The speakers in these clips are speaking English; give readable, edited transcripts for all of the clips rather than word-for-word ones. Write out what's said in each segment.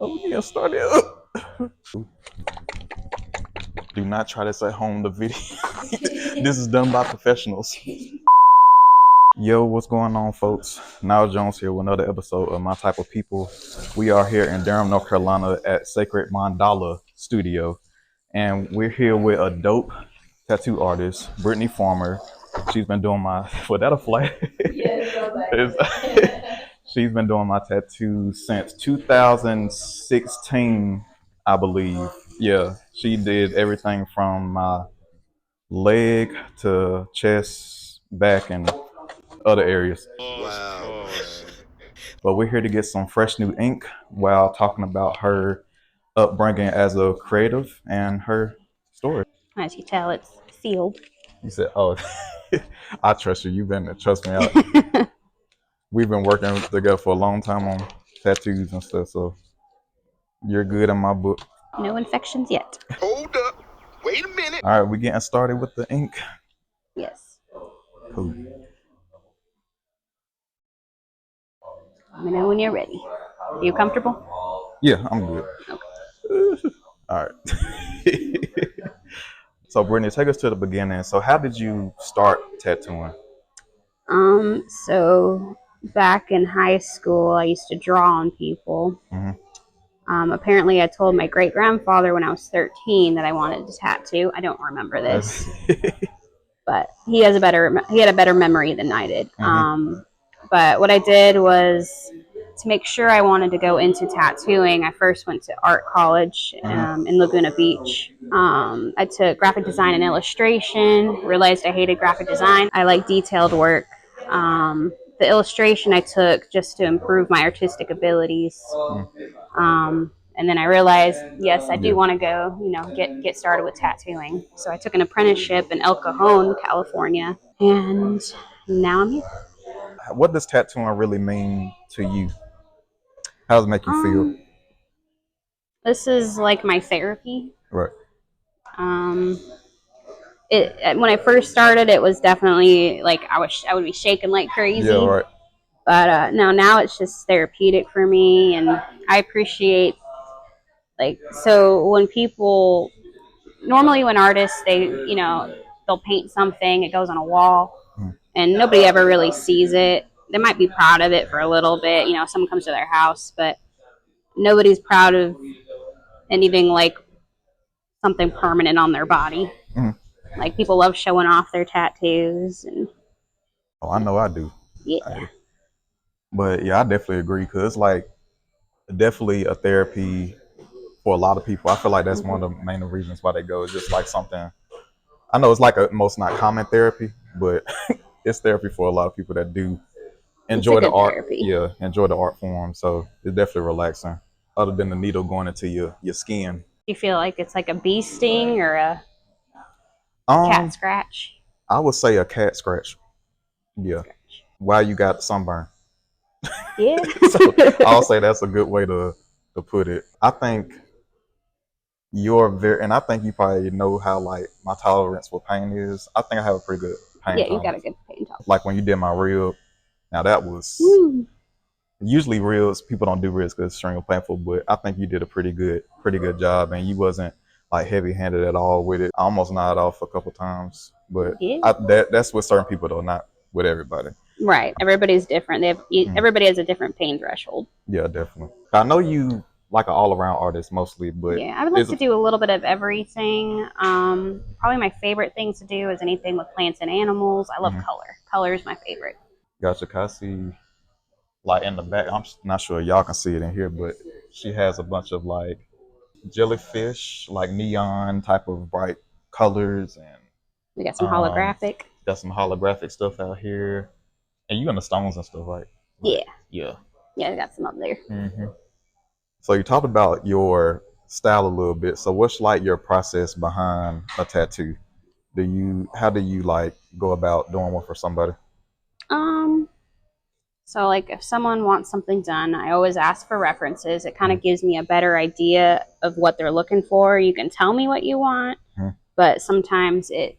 Oh yeah, start it up. Do not try this at home. The video. This is done by professionals. Yo, what's going on, folks? Niall Jones here with another episode of My Type of People. We are here in Durham, North Carolina at Sacred Mandala Studio. And we're here with a dope tattoo artist, Britney Farmer. She's been doing my, was that a flag? She's been doing my tattoos since 2016, I believe. Yeah, she did everything from my leg to chest, back, and other areas. Wow. But we're here to get some fresh new ink while talking about her upbringing as a creative and her story. As you tell, it's sealed. You said, "Oh, I trust you. You've been trust me. We've been working together for a long time on tattoos and stuff, so you're good in my book." No infections yet. Hold up. Wait a minute. All right, we're getting started with the ink. Yes. Cool. Let me know when you're ready. Are you comfortable? Yeah, I'm good. Okay. All right. So, Brittany, take us to the beginning. So, how did you start tattooing? So back in high school, I used to draw on people. Apparently, I told my great grandfather when I was 13 that I wanted to tattoo. I don't remember this, but he had a better memory than I did. But what I did was, to make sure I wanted to go into tattooing, I first went to art college in Laguna Beach. I took graphic design and illustration, realized I hated graphic design. I like detailed work. The illustration I took just to improve my artistic abilities. And then I realized, yes, I do want to go, get started with tattooing. So I took an apprenticeship in El Cajon, California, and now I'm here. What does tattooing really mean to you? How does it make you feel? This is like my therapy. Right. When I first started, it was definitely like I would be shaking like crazy. Yeah, right. But now it's just therapeutic for me, and I appreciate, so when people, normally when artists, they'll paint something, it goes on a wall, and nobody ever really sees it. They might be proud of it for a little bit, someone comes to their house, but nobody's proud of anything like something permanent on their body. Like, people love showing off their tattoos, and Oh, I know I do. yeah. But yeah, I definitely agree, because like definitely a therapy for a lot of people. I feel like that's one of the main reasons why they go. It's just like something. I know it's like a most not common therapy, but it's therapy for a lot of people that do enjoy the art. Therapy. Yeah, enjoy the art form. So it's definitely relaxing. Other than the needle going into your skin. Do you feel like it's like a bee sting or a cat scratch? I would say a cat scratch. Yeah. While you got sunburn. Yeah. So I'll say that's a good way to put it. I think and I think you probably know how like my tolerance for pain is. I think I have a pretty good pain tolerance. You got a good pain tolerance. Like when you did my rib, now that was usually ribs, people don't do ribs because it's extremely painful, but I think you did a pretty good job, and you wasn't like heavy handed at all with it. I almost nodded off a couple times, but that's with certain people though, not with everybody. Right. Everybody's different. Everybody has a different pain threshold. Yeah, definitely. I know you like an all-around artist mostly, but yeah, I would like to do a little bit of everything. Probably my favorite things to do is anything with plants and animals. I love color. Color is my favorite. Gotcha. Can I see, like in the back? I'm not sure y'all can see it in here, but she has a bunch of like jellyfish, like neon type of bright colors, and we got some holographic. Got some holographic stuff out here, and you in the stones and stuff, right? Like, yeah. I got some up there. So you talked about your style a little bit. So what's like your process behind a tattoo? How do you like go about doing one for somebody? So like if someone wants something done, I always ask for references. It kind of gives me a better idea of what they're looking for. You can tell me what you want, but sometimes it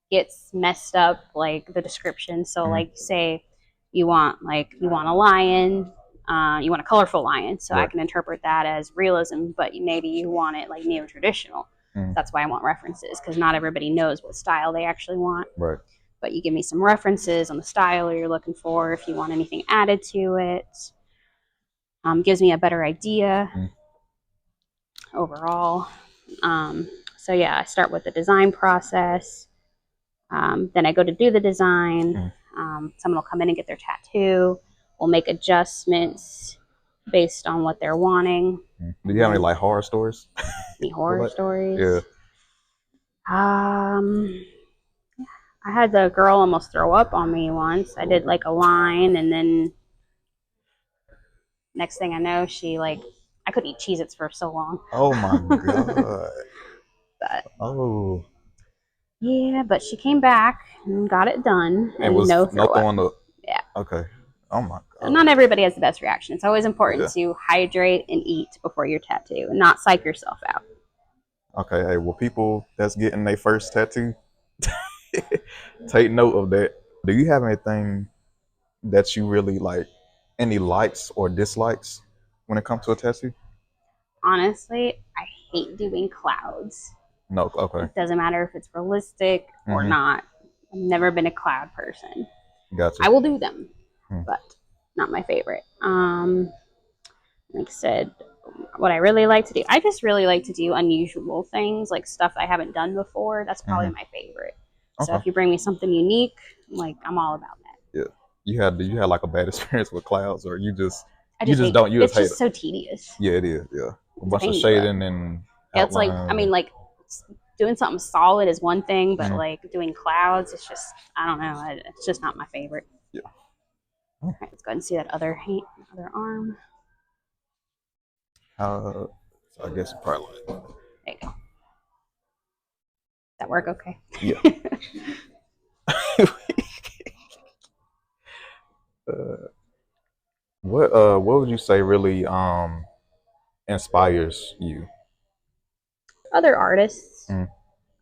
gets messed up, like the description. So like say you want a lion, You want a colorful lion, so I Right. can interpret that as realism, but maybe you want it like neo-traditional. That's why I want references, because not everybody knows what style they actually want. Right. But you give me some references on the style you're looking for, if you want anything added to it. Gives me a better idea overall. So yeah, I start with the design process. Then I go to do the design. Someone will come in and get their tattoo. We'll make adjustments based on what they're wanting. Do you have any like horror stories? Any horror Like, stories? yeah. I had the girl almost throw up on me once. I did like a line, and then next thing I know, she like, I couldn't eat Cheez-Its for so long. Oh my god. But Oh. yeah, but she came back and got it done, It and was no no throw up. throwing up. Yeah. Okay. Oh my god. Not everybody has the best reaction. It's always important Yeah. to hydrate and eat before your tattoo and not psych yourself out. Okay, hey, well, people that's getting their first tattoo, take note of that. Do you have anything that you really like, any likes or dislikes when it comes to a tattoo? Honestly, I hate doing clouds. No, okay. It doesn't matter if it's realistic or not. I've never been a cloud person. Gotcha. I will do them, but not my favorite. Like I said, what I really like to do, I just really like to do unusual things, like stuff I haven't done before. That's probably my favorite. So if you bring me something unique, I'm all about that. Yeah. You had like a bad experience with clouds, or you just It's hate just it? so tedious. Yeah, it is. Yeah, a bunch of pain in the shading and Yeah, it's like, outline. like doing something solid is one thing, but like doing clouds, it's just, I don't know, it's just not my favorite. Yeah. All right, let's go ahead and see that other arm. So I guess probably. There you go. That work okay? Yeah. What would you say really inspires you? Other artists.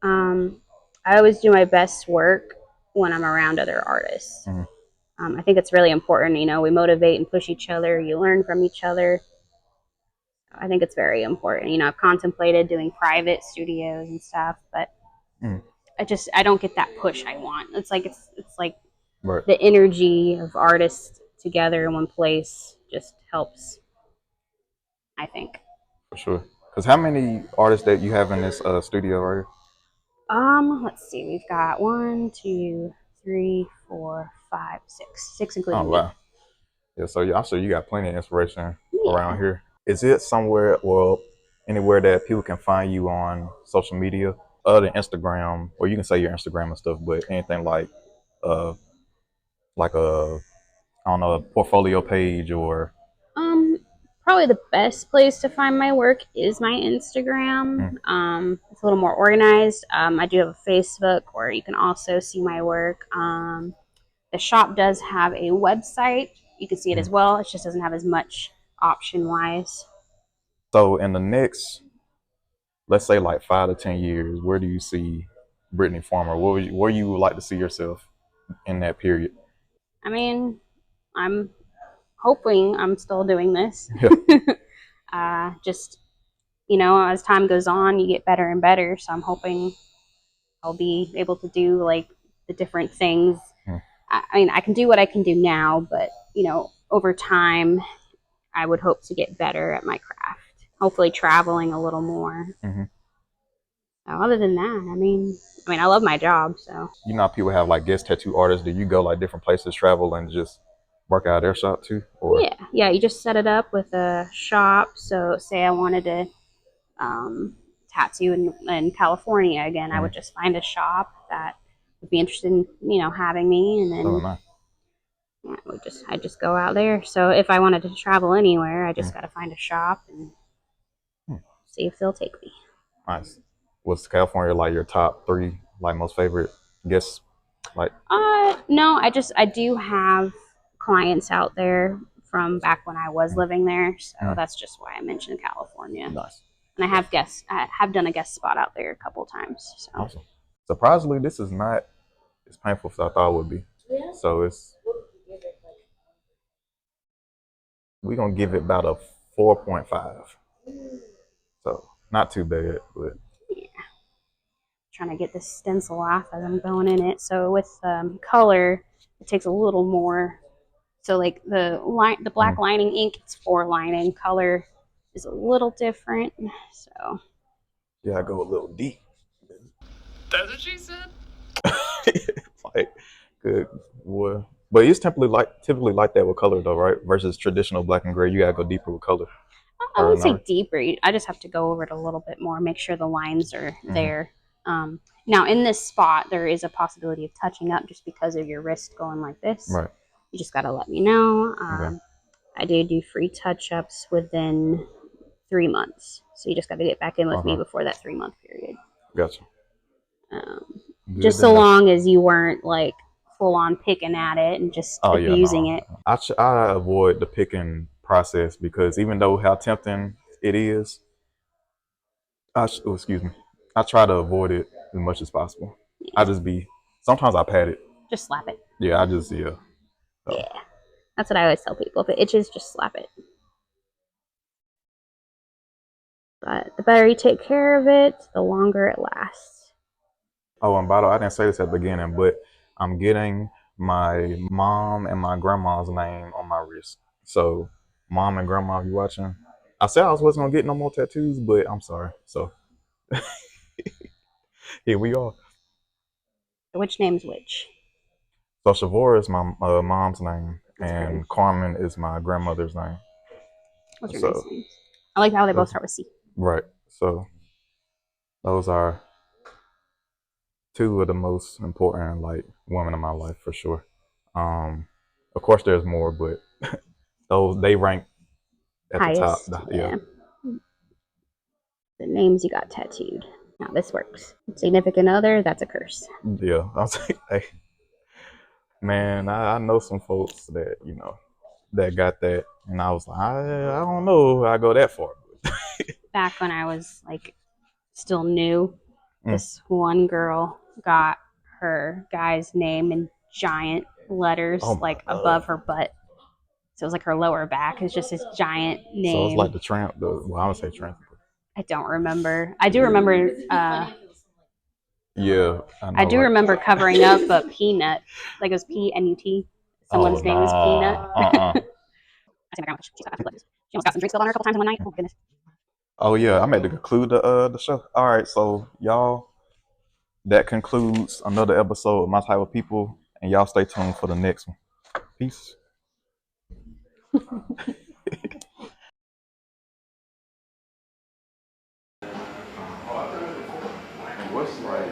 I always do my best work when I'm around other artists. I think it's really important. We motivate and push each other. You learn from each other. I think it's very important. I've contemplated doing private studios and stuff, but I don't get that push I want. It's like Right. the energy of artists together in one place just helps, I think. For sure. Because how many artists that you have in this studio right here? Let's see. We've got 1, 2, 3, 4, 5, 6. 6 including Oh me. wow. Yeah. So I'm sure you got plenty of inspiration around here. Is it somewhere or anywhere that people can find you on social media other than Instagram, or you can say your Instagram and stuff, but anything uh like a I don't know, a portfolio page or Probably the best place to find my work is my Instagram. It's a little more organized. I do have a Facebook where you can also see my work. The shop does have a website. You can see it as well. It just doesn't have as much option-wise. so in the next, let's say like 5 to 10 years, where do you see Britney Farmer? Where you would like to see yourself in that period? I mean, I'm hoping I'm still doing this. Just, as time goes on, you get better and better. So I'm hoping I'll be able to do like the different things. I mean, I can do what I can do now, but, over time, I would hope to get better at my craft. Hopefully traveling a little more. So other than that, I mean, I love my job, so. You know how people have like guest tattoo artists. Do you go like different places, travel, and just work out of their shop too? Or Yeah, you just set it up with a shop. So say I wanted to tattoo in California again, I would just find a shop that would be interested in, having me, and then I just go out there. So if I wanted to travel anywhere, I just got to find a shop and see if they'll take me. nice. Was California like your top 3 like most favorite guests? Like No, I do have clients out there from back when I was living there, so that's just why I mentioned California. nice. And I have done a guest spot out there a couple times. So. Awesome. Surprisingly, this is not as painful as I thought it would be. So it's we're gonna give it about a 4.5. So not too bad, but Trying to get this stencil off as I'm going in it. So with color, it takes a little more. So like the black lining ink, it's 4 lining. Color is a little different. So yeah, I go a little deep. That's what she said. Like good boy. But it's typically like that with color though, right? Versus traditional black and gray, you gotta go deeper with color. I wouldn't say deeper. I just have to go over it a little bit more, make sure the lines are there. Now, in this spot, there is a possibility of touching up just because of your wrist going like this. Right. You just got to let me know. Okay. I do free touch-ups within 3 months. So you just got to get back in with me before that 3-month period. Gotcha. Just so long as you weren't like full on picking at it and just abusing it. I avoid the picking process because even though how tempting it is, excuse me, I try to avoid it as much as possible. Yeah. Sometimes I pat it. Just slap it. Yeah, Yeah. That's what I always tell people. If it itches, just slap it. But the better you take care of it, the longer it lasts. Oh, and by the way, I didn't say this at the beginning, but I'm getting my mom and my grandma's name on my wrist. So, mom and grandma, if you watching, I said I wasn't gonna get no more tattoos, but I'm sorry. So, here we are. Which name's which? So Shavora is my mom's name, and Carmen is my grandmother's name. What's your nice names? I like how they both start with C. Right. So those are two of the most important like women in my life for sure. Of course, there's more, but they rank at Highest, the top. yeah. The names you got tattooed. Now this works. Significant other, that's a curse. Yeah. I was like, hey, man, I know some folks that that got that, and I was like, I don't know, if I go that far. Back when I was like still new, this one girl got her guy's name in giant letters like above her butt. So it was like her lower back is just this giant name. So it's like the tramp. I would say tramp. I don't remember. I do remember. Yeah, I do remember covering up a peanut, like it was P-N-U-T. Someone's name was Peanut. I see my grandma. She almost got some drinks spilled on her a couple times in one night. Oh my goodness. Oh yeah, I'm at to conclude the show. All right, so y'all, that concludes another episode of My Type of People, and y'all stay tuned for the next one. Peace. What's like